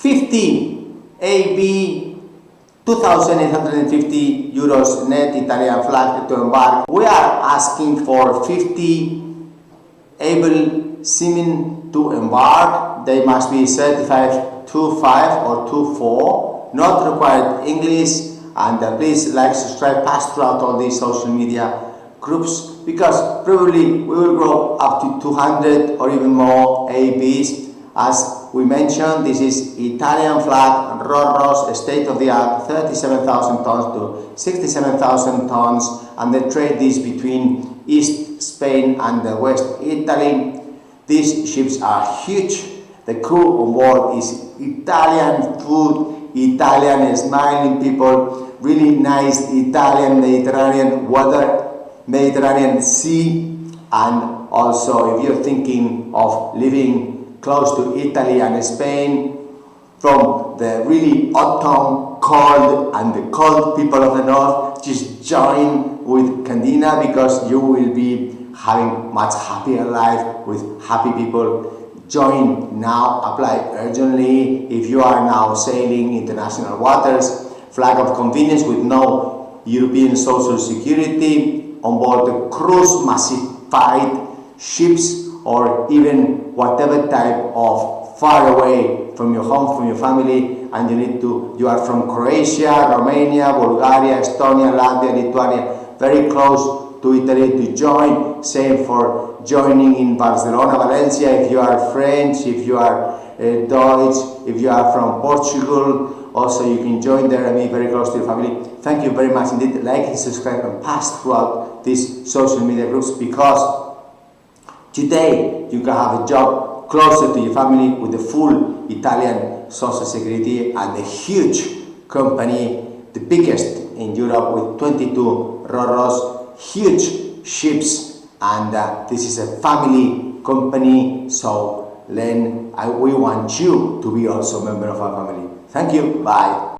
50 AB 2,850 euros net Italian flag to Embark. We are asking for 50 able seamen to embark. They must be certified 2.5 or 2.4, not required English, and please like, subscribe, pass throughout all these social media groups, because probably we will grow up to 200 or even more ABs. As we mentioned, this is Italian flag, Roro's state-of-the-art, 37,000 tons to 67,000 tons, and they trade this between East Spain and West Italy. These ships are huge. The crew on board is Italian food, Italian smiling people, really nice Italian Mediterranean weather, Mediterranean Sea, and also if you're thinking of living close to Italy and Spain, from the really autumn cold and the cold people of the north, just join with Candina, because you will be having much happier life with happy people. Join now, apply urgently if you are now sailing international waters. Flag of convenience with no European social security on board the cruise massified ships, or even whatever type of far away from your home, from your family, and you are from Croatia, Romania, Bulgaria, Estonia, Latvia, Lithuania, very close to Italy, to join. Same for joining in Barcelona, Valencia, if you are French, if you are Deutsch, if you are from Portugal, also you can join there and be very close to your family. Thank you very much indeed. Like and subscribe and pass throughout these social media groups, because today you can have a job closer to your family with the full Italian social security and a huge company, the biggest in Europe, with 22 Roros, huge ships, and this is a family company, so then we want you to be also a member of our family. Thank you, bye.